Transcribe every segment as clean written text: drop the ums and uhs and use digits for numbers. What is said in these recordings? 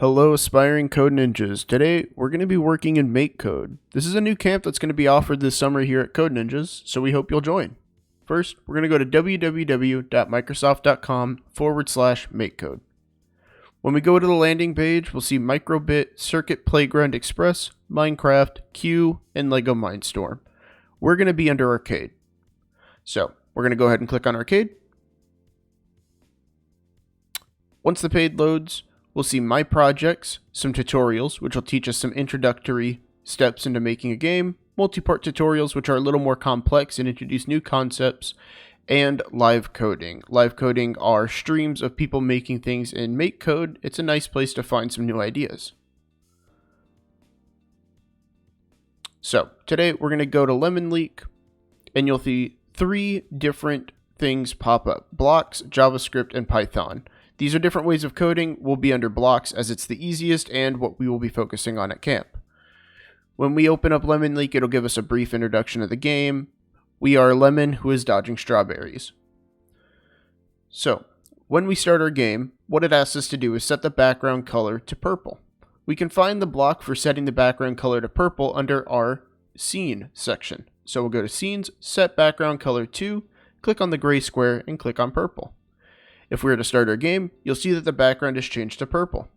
Hello, aspiring code ninjas. Today, we're going to be working in MakeCode. This is a new camp that's going to be offered this summer here at Code Ninjas, so we hope you'll join. First, we're going to go to www.microsoft.com/MakeCode. When we go to the landing page, we'll see MicroBit, Circuit Playground Express, Minecraft, Q, and Lego Mindstorm. We're going to be under Arcade. So, we're going to go ahead and click on Arcade. Once the page loads, we'll see My Projects, some tutorials, which will teach us some introductory steps into making a game, multi-part tutorials, which are a little more complex and introduce new concepts, and live coding. Live coding are streams of people making things in MakeCode. It's a nice place to find some new ideas. So, today we're going to go to Lemon Leak, and you'll see 3 different things pop up: blocks, JavaScript, and Python. These are different ways of coding. We'll be under blocks as it's the easiest and what we will be focusing on at camp. When we open up Lemon Leak, it'll give us a brief introduction of the game. We are Lemon who is dodging strawberries. So, when we start our game, what it asks us to do is set the background color to purple. We can find the block for setting the background color to purple under our Scene section. So we'll go to Scenes, Set Background Color to, click on the gray square, and click on purple. If we were to start our game, you'll see that the background is changed to purple.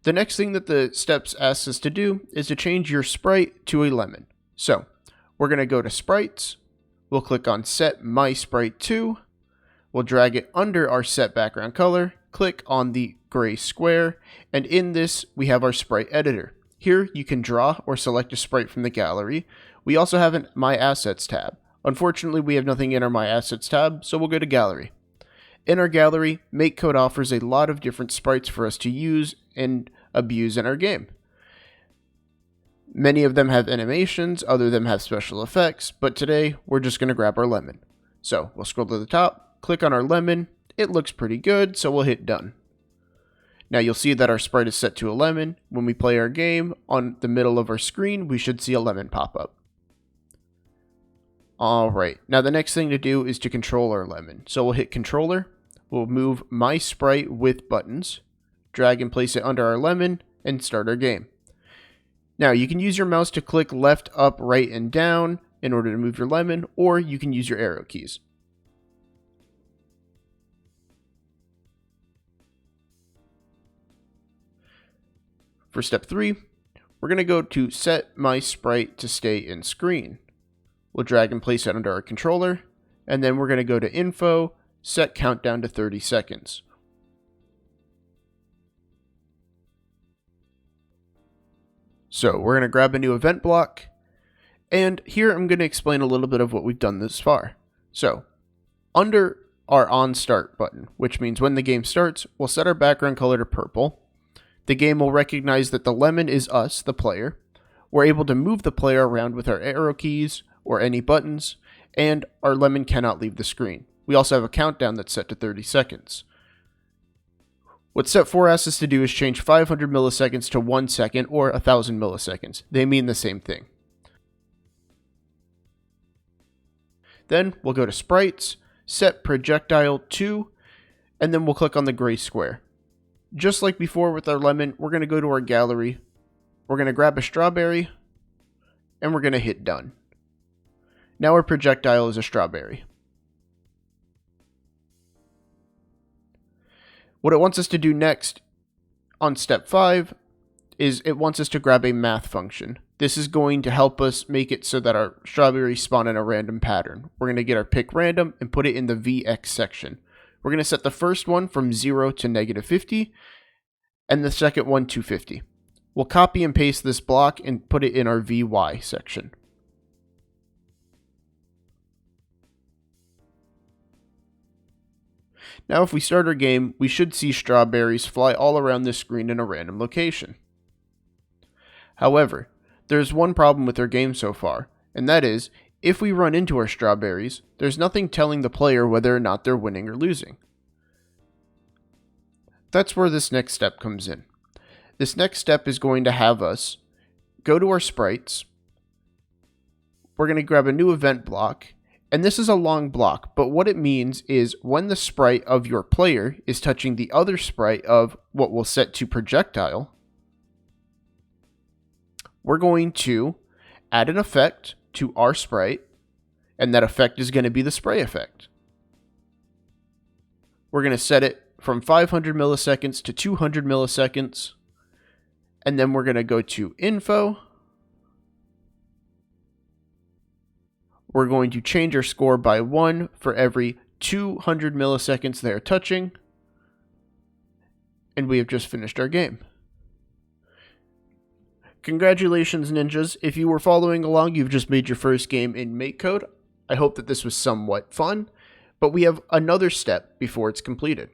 The next thing that the steps asks us to do is to change your sprite to a lemon. So, we're going to go to Sprites, we'll click on Set My Sprite to, we'll drag it under our Set Background Color, click on the gray square, and in this we have our Sprite Editor. Here you can draw or select a sprite from the gallery. We also have an My Assets tab. Unfortunately, we have nothing in our My Assets tab, so we'll go to Gallery. In our gallery, MakeCode offers a lot of different sprites for us to use and abuse in our game. Many of them have animations, other of them have special effects, but today we're just going to grab our lemon. So we'll scroll to the top, click on our lemon. It looks pretty good, so we'll hit done. Now you'll see that our sprite is set to a lemon. When we play our game, on the middle of our screen, we should see a lemon pop up. Alright, now the next thing to do is to control our lemon. So we'll hit Controller. We'll move My Sprite with buttons, drag and place it under our lemon, and start our game. Now, you can use your mouse to click left, up, right, and down in order to move your lemon, or you can use your arrow keys. For step 3, we're going to go to Set My Sprite to stay in screen. We'll drag and place it under our controller, and then we're going to go to Info, set countdown to 30 seconds. So we're going to grab a new event block, and here I'm going to explain a little bit of what we've done this far. So under our On Start button, which means when the game starts, we'll set our background color to purple. The game will recognize that the lemon is us, the player. We're able to move the player around with our arrow keys or any buttons, and our lemon cannot leave the screen. We also have a countdown that's set to 30 seconds. What step 4 asks us to do is change 500 milliseconds to 1 second or 1000 milliseconds. They mean the same thing. Then we'll go to Sprites, set projectile to, and then we'll click on the gray square. Just like before with our lemon, we're going to go to our gallery. We're going to grab a strawberry, and we're going to hit done. Now our projectile is a strawberry. What it wants us to do next on step 5 is it wants us to grab a math function. This is going to help us make it so that our strawberries spawn in a random pattern. We're going to get our pick random and put it in the VX section. We're going to set the first one from 0 to -50 and the second one to 50. We'll copy and paste this block and put it in our VY section. Now if we start our game, we should see strawberries fly all around the screen in a random location. However, there's one problem with our game so far, and that is, if we run into our strawberries, there's nothing telling the player whether or not they're winning or losing. That's where this next step comes in. This next step is going to have us go to our sprites. We're going to grab a new event block, And this is a long block, but what it means is when the sprite of your player is touching the other sprite of what we'll set to projectile, we're going to add an effect to our sprite, and that effect is going to be the spray effect. We're going to set it from 500 milliseconds to 200 milliseconds, and then we're going to go to Info. We're going to change our score by 1 for every 200 milliseconds they are touching. And we have just finished our game. Congratulations, ninjas. If you were following along, you've just made your first game in MakeCode. I hope that this was somewhat fun, but we have another step before it's completed.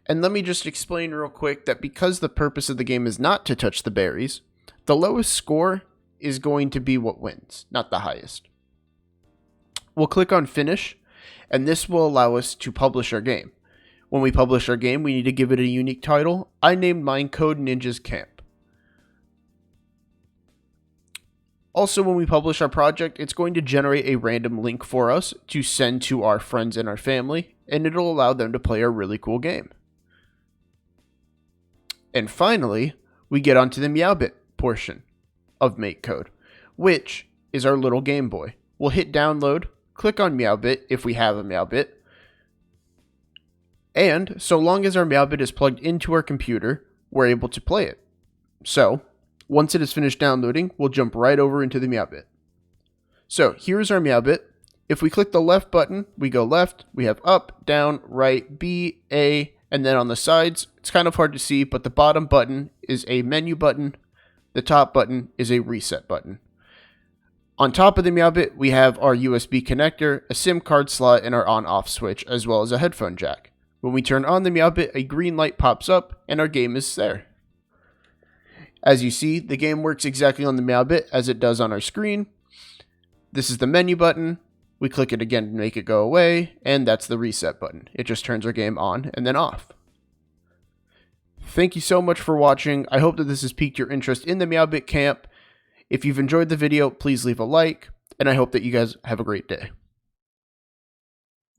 And let me just explain real quick that because the purpose of the game is not to touch the berries, the lowest score is going to be what wins, not the highest. We'll click on Finish, and this will allow us to publish our game. When we publish our game, we need to give it a unique title. I named mine Code Ninjas Camp. Also, when we publish our project, it's going to generate a random link for us to send to our friends and our family, and it'll allow them to play our really cool game. And finally, we get onto the MeowBit portion of MakeCode, which is our little Game Boy. We'll hit download, click on MeowBit if we have a MeowBit, and so long as our MeowBit is plugged into our computer, we're able to play it. So, once it is finished downloading, we'll jump right over into the MeowBit. So, here's our MeowBit. If we click the left button, we go left, we have up, down, right, B, A, and then on the sides, it's kind of hard to see, but the bottom button is a menu button. The top button is a reset button. On top of the MeowBit, we have our USB connector, a SIM card slot, and our on-off switch, as well as a headphone jack. When we turn on the MeowBit, a green light pops up, and our game is there. As you see, the game works exactly on the MeowBit as it does on our screen. This is the menu button. We click it again to make it go away, and that's the reset button. It just turns our game on and then off. Thank you so much for watching. I hope that this has piqued your interest in the MeowBit camp. If you've enjoyed the video, please leave a like, and I hope that you guys have a great day.